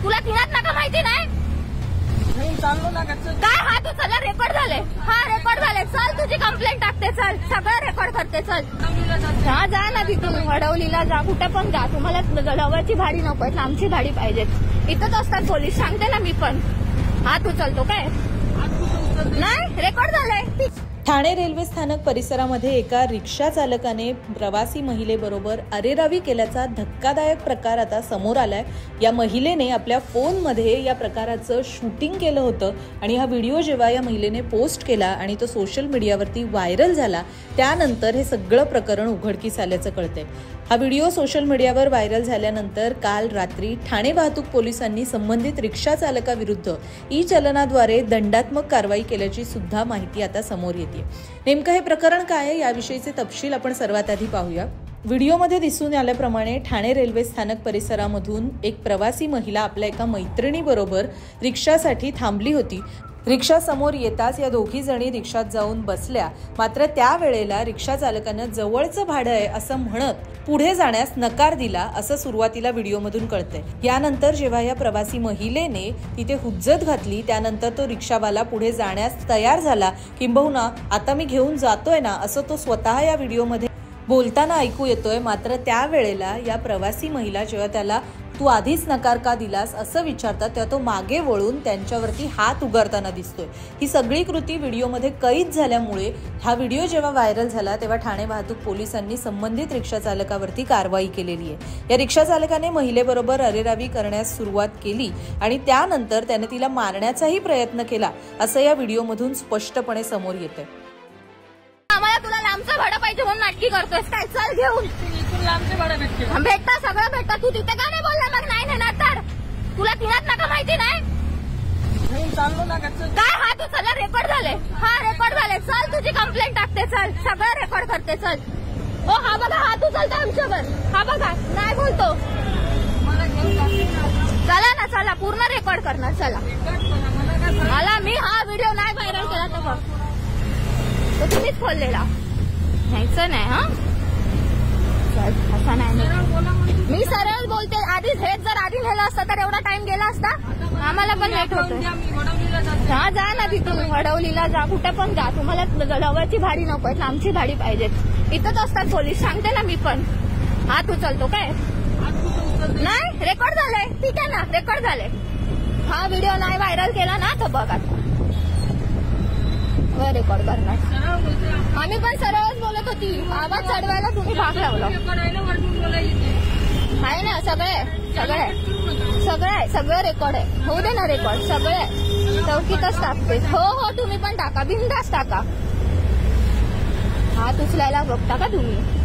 तुला तिनात नका माहिती नाही चाललो ना काय हा तू चला रेकॉर्ड झाले हा रेकॉर्ड झाले चल तुझी कंप्लेंट टाकते चल सगळं रेकॉर्ड करते चल हा जा ना तिथून वडवलीला जा कुठे पण जा तुम्हाला जवळची भाडी नको लांबची भाडी पाहिजे इथंच असतात पोलीस सांगते ना मी पण हा तू चलतो काय नाही रेकॉर्ड झालंय। ठाणे रेल्वे स्थानक परिसरामध्ये एका रिक्षा चालकाने प्रवासी महिलेबरोबर अरेरावी केल्याचा धक्कादायक प्रकार आता समोर आलाय। या महिलेने आपल्या फोनमध्ये या प्रकाराचं शूटिंग केलं होतं आणि हा व्हिडिओ जेव्हा या महिलेने पोस्ट केला आणि तो सोशल मीडियावरती व्हायरल झाला त्यानंतर हे सगळं प्रकरण उघडकीस आल्याचं कळतंय। हा व्हिडिओ सोशल मीडियावर व्हायरल झाल्यानंतर काल रात्री ठाणे वाहतूक पोलिसांनी संबंधित रिक्षा चालकाविरुद्ध ई चलनाद्वारे दंडात्मक कारवाई केल्याची सुद्धा माहिती आता समोर येते। नेमकं हे प्रकरण काय आहे याविषयीचे तपशील आपण सर्वात आधी पाहूया। व्हिडिओमध्ये दिसून आल्याप्रमाणे ठाणे रेल्वे स्थानक परिसरामधून एक प्रवासी महिला आपल्या एका मैत्रिणीबरोबर रिक्षासाठी थांबली होती। रिक्षा समोर येताच या दोघी जणी रिक्षात जाऊन बसल्या, मात्र त्यावेळेला रिक्षा चालकानं जवळचं भाडं आहे असं म्हणत पुढे जाण्यास नकार दिला असं सुरुवातीला व्हिडिओमधून कळतंय। यानंतर जेव्हा या प्रवासी महिलेने तिथे हुज्जत घातली त्यानंतर तो रिक्षावाला पुढे जाण्यास तयार झाला, किंबहुना आता मी घेऊन जातोय ना असं तो स्वतः या व्हिडिओमध्ये बोलताना ऐकू येतोय। मात्र त्यावेळेला या प्रवासी महिला जेव्हा त्याला तू आधीच नकार का दिलास असं विचारतात तेव्हा तो मागे वळून त्यांच्यावरती हात उगारताना दिसतोय। ही सगळी कृती व्हिडिओमध्ये कैद झाल्यामुळे हा व्हिडिओ जेव्हा व्हायरल झाला तेव्हा ठाणे वाहतूक पोलिसांनी संबंधित रिक्षा चालकावरती कारवाई केलेली आहे। या रिक्षा चालकाने महिलेबरोबर अरेरावी करण्यास सुरुवात केली आणि त्यानंतर त्याने तिला मारण्याचाही प्रयत्न केला असं या व्हिडिओमधून स्पष्टपणे समोर येतंय। आम्हाला तुला लांबचा भाडा पाहिजे म्हणून नाटकी करतोयस काय चल घेऊन लांबचे भाडं भेटता सगळं भेटता तू तिथे का नाही बोलला मग नाही नेणार तर तुला तिनात नका माहिती नाही चाललो ना काय हा तू चला रेकॉर्ड झाले हा रेकॉर्ड झाले चल तुझी कंप्लेंट टाकते चल सगळं रेकॉर्ड करते चल हो हा बघा हा तू चलता आमच्यावर हा बघा नाही बोलतो चला ना चला पूर्ण रेकॉर्ड करणार चला मला मी हा व्हिडिओ नाही व्हायरल केला तर बघ तो तुम्हीच खोललेला न्यायचं नाही हा असं नाही मी सरळ बोलते आधीच हेच जर आधी नेलं असतं तर एवढा टाइम गेला असता आम्हाला पण लेट होतं हा जा ना तिथून वडवलीला जा कुठे पण जा तुम्हाला जवळची भाडी नको लांबची भाडी पाहिजे इथंच असतात पोलीस सांगते ना मी पण हा तू चलतो काय नाही रेकॉर्ड झालंय ठीक आहे ना रेकॉर्ड झाले हा व्हिडिओ नाही व्हायरल केला ना तर बघ आता रेकॉर्ड करणार आम्ही पण सरळच बोलत होती आवाज चढवायला तुम्ही भाग लावला आहे ना सगळं रेकॉर्ड आहे होऊ दे ना रेकॉर्ड सगळे चौकीतच टाकते हो तुम्ही पण टाका बिंदास टाका हात उचलायला बघता का तुम्ही।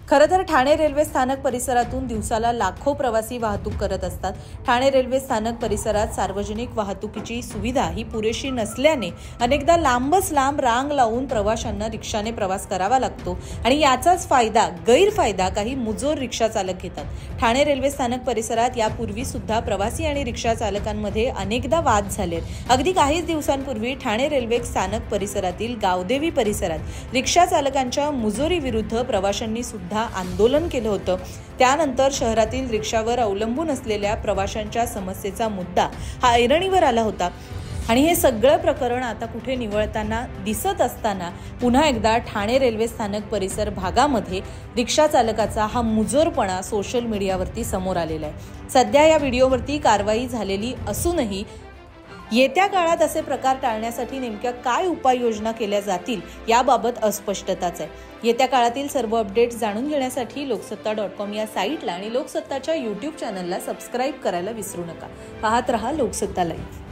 खरं तर ठाणे रेल्वे स्थानक परिसरातून दिवसाला लाखो प्रवासी वाहतूक करत असतात। ठाणे रेल्वे स्थानक परिसरात सार्वजनिक वाहतुकीची सुविधा ही पुरेशी नसल्याने अनेकदा लांबच लांब रांग लावून प्रवाशांना रिक्षाने प्रवास करावा लागतो आणि याचाच गैरफायदा काही मुजोर रिक्षा चालक घेतात। ठाणे रेल्वे स्थानक परिसरात यापूर्वी सुद्धा प्रवासी आणि रिक्षा चालकांमध्ये अनेकदा वाद झालेत। अगदी काहीच दिवसांपूर्वी ठाणे रेल्वे स्थानक परिसरातील गावदेवी परिसरात रिक्षा चालकांच्या मुजोरी विरुद्ध प्रवाशांनी सुद्धा आंदोलन केलं होतं। त्यानंतर शहरातील रिक्षावर अवलंबून असलेल्या प्रवाशांच्या समस्येचा मुद्दा हा ऐरणीवर आला होता आणि हे सगळं प्रकरण आता कुठे निवळताना दिसत असताना पुन्हा एकदा ठाणे रेल्वे स्थानक परिसर भागामध्ये रिक्षा चालकाचा हा मुजोरपणा सोशल मीडियावरती समोर आलेला आहे। सध्या या व्हिडिओवरती कारवाई झालेली असूनही येत्या काळात असे प्रकार टाळण्यासाठी नेमक्या काय उपाययोजना केल्या जातील याबाबत अस्पष्टताच आहे। येत्या काळातील सर्व अपडेट्स जाणून घेण्यासाठी लोकसत्ता.com या साईटला आणि लोकसत्ताच्या YouTube चॅनलला सबस्क्राईब करायला विसरू नका। पाहत रहा लोकसत्ता लाईव्ह।